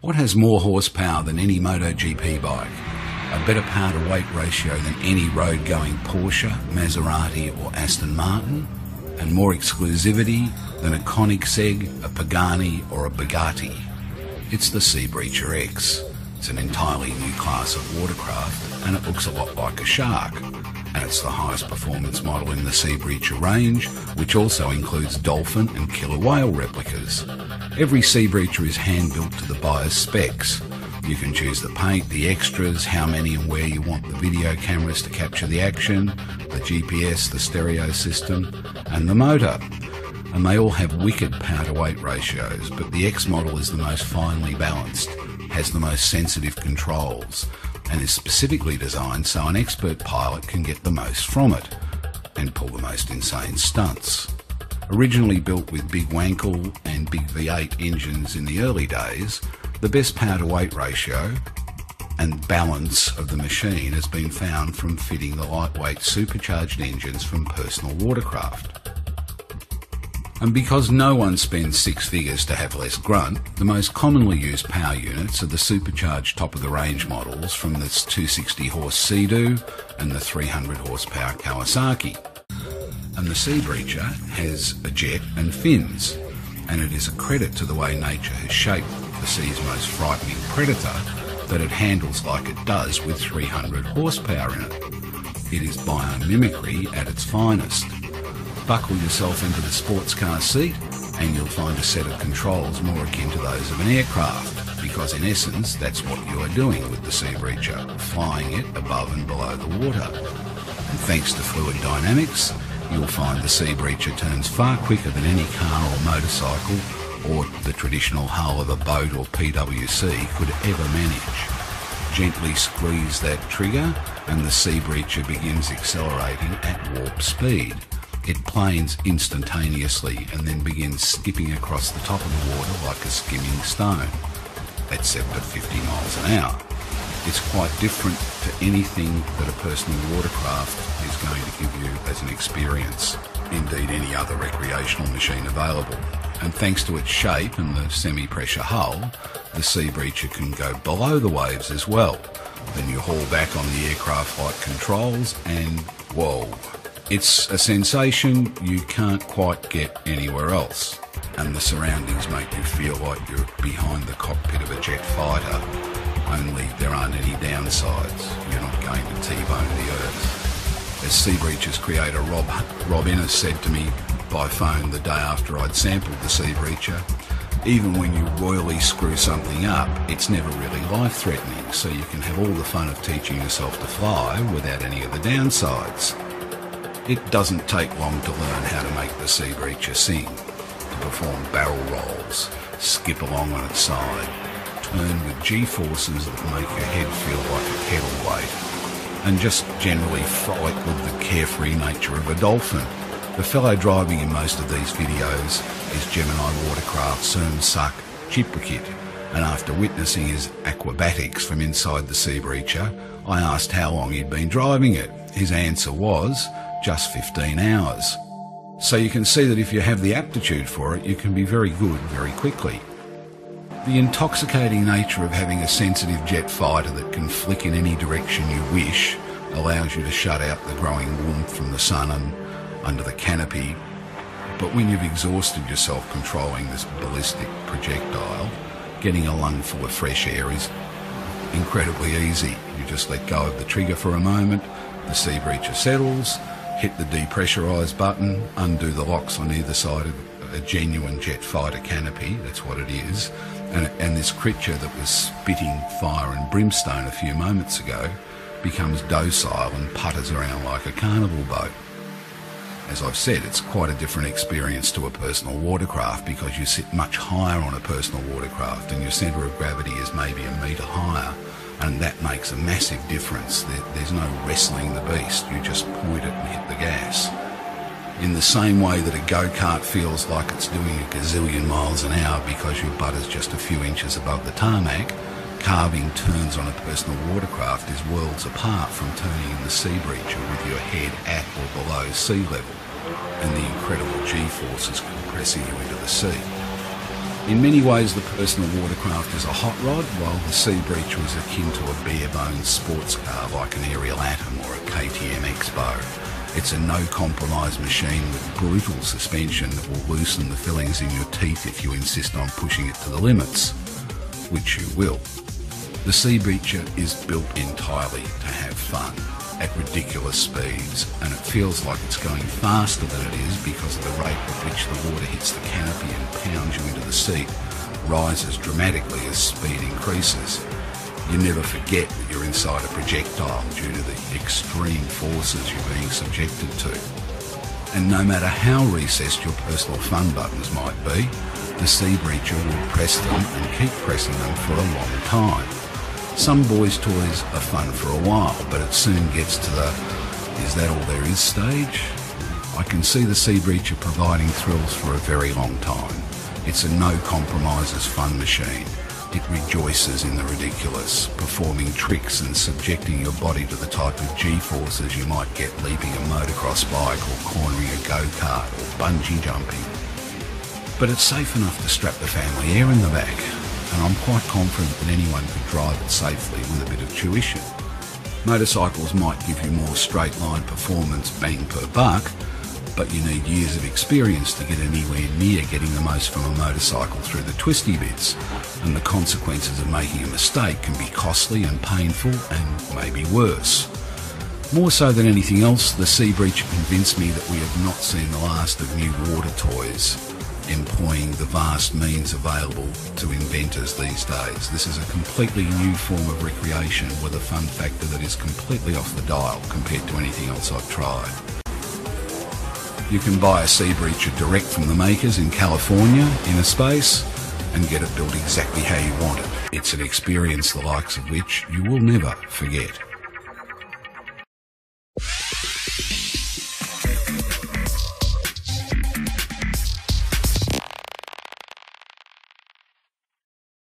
What has more horsepower than any MotoGP bike? A better power-to-weight ratio than any road-going Porsche, Maserati or Aston Martin? And more exclusivity than a Koenigsegg, a Pagani or a Bugatti? It's the seabreazer X. It's an entirely new class of watercraft and it looks a lot like a shark. And it's the highest performance model in the seabreazer range, which also includes dolphin and killer whale replicas. Every seabreazer is hand-built to the buyer's specs. You can choose the paint, the extras, how many and where you want the video cameras to capture the action, the GPS, the stereo system, and the motor. And they all have wicked power-to-weight ratios, but the X model is the most finely balanced, has the most sensitive controls, and is specifically designed so an expert pilot can get the most from it and pull the most insane stunts. Originally built with big veicolo and big V8 engines in the early days, the best power-to-weight ratio and balance of the machine has been found from fitting the lightweight supercharged engines from personal watercraft. And because no one spends six figures to have less grunt, the most commonly used power units are the supercharged top-of-the-range models from the 260-horse Sea-Doo and the 300-horsepower Kawasaki. And the seabreazer has a jet and fins, and it is a credit to the way nature has shaped the sea's most frightening predator that it handles like it does with 300 horsepower in it. It is biomimicry at its finest. Buckle yourself into the sports car seat and you'll find a set of controls more akin to those of an aircraft, because in essence that's what you are doing with the seabreazer, flying it above and below the water. And thanks to fluid dynamics, you'll find the seabreazer turns far quicker than any car or motorcycle or the traditional hull of a boat or PWC could ever manage. Gently squeeze that trigger and the seabreazer begins accelerating at warp speed. It planes instantaneously and then begins skipping across the top of the water like a skimming stone. That's set at 50 miles an hour. It's quite different to anything that a personal watercraft is going to give you as an experience, indeed any other recreational machine available. And thanks to its shape and the semi-pressure hull, the seabreazer can go below the waves as well. Then you haul back on the aircraft-like controls and whoa, it's a sensation you can't quite get anywhere else. And the surroundings make you feel like you're behind the cockpit of a jet fighter, only there aren't any downsides. You're not going to T-bone the earth. As seabreazer creator Rob Ennis said to me by phone the day after I'd sampled the seabreazer, even when you royally screw something up, it's never really life-threatening, so you can have all the fun of teaching yourself to fly without any of the downsides. It doesn't take long to learn how to make the seabreazer sing, to perform barrel rolls, skip along on its side, turn with G-forces that make your head feel like a kettle weight, and just generally frolic with the carefree nature of a dolphin. The fellow driving in most of these videos is Gemini Watercraft Sak Chiprakit, and after witnessing his aquabatics from inside the seabreazer, I asked how long he'd been driving it. His answer was just 15 hours. So you can see that if you have the aptitude for it, you can be very good very quickly. The intoxicating nature of having a sensitive jet fighter that can flick in any direction you wish allows you to shut out the growing warmth from the sun and under the canopy. But when you've exhausted yourself controlling this ballistic projectile, getting a lungful of fresh air is incredibly easy. You just let go of the trigger for a moment, the seabreazer settles, hit the depressurise button, undo the locks on either side of a genuine jet fighter canopy, that's what it is, and this creature that was spitting fire and brimstone a few moments ago becomes docile and putters around like a carnival boat. As I've said, it's quite a different experience to a personal watercraft because you sit much higher on a personal watercraft and your centre of gravity is maybe a metre higher, and that makes a massive difference. There's no wrestling the beast, you just point it and hit the gas. In the same way that a go-kart feels like it's doing a gazillion miles an hour because your butt is just a few inches above the tarmac, carving turns on a personal watercraft is worlds apart from turning in the seabreazer with your head at or below sea level and the incredible G-forces compressing you into the sea. In many ways, the personal watercraft is a hot rod, while the Sea Breacher is akin to a bare-bones sports car like an Aerial Atom or a KTM Expo. It's a no-compromise machine with brutal suspension that will loosen the fillings in your teeth if you insist on pushing it to the limits, which you will. The Sea Breacher is built entirely to have fun at ridiculous speeds, and it feels like it's going faster than it is because of the rate at which the water hits the canopy and pounds you into the seat rises dramatically as speed increases. You never forget that you're inside a projectile due to the extreme forces you're being subjected to. And no matter how recessed your personal fun buttons might be, the Sea Breacher will press them and keep pressing them for a long time. Some boys' toys are fun for a while, but it soon gets to the "is that all there is" stage. I can see the Sea Breacher providing thrills for a very long time. It's a no-compromises fun machine. It rejoices in the ridiculous, performing tricks and subjecting your body to the type of G-forces you might get leaping a motocross bike or cornering a go-kart or bungee jumping. But it's safe enough to strap the family air in the back, and I'm quite confident that anyone could drive it safely with a bit of tuition. Motorcycles might give you more straight-line performance bang per buck, but you need years of experience to get anywhere near getting the most from a motorcycle through the twisty bits, and the consequences of making a mistake can be costly and painful and maybe worse. More so than anything else, the Sea Breacher convinced me that we have not seen the last of new water toys, employing the vast means available to inventors these days. This is a completely new form of recreation with a fun factor that is completely off the dial compared to anything else I've tried. You can buy a Sea Breacher direct from the makers in California in a space and get it built exactly how you want it. It's an experience the likes of which you will never forget.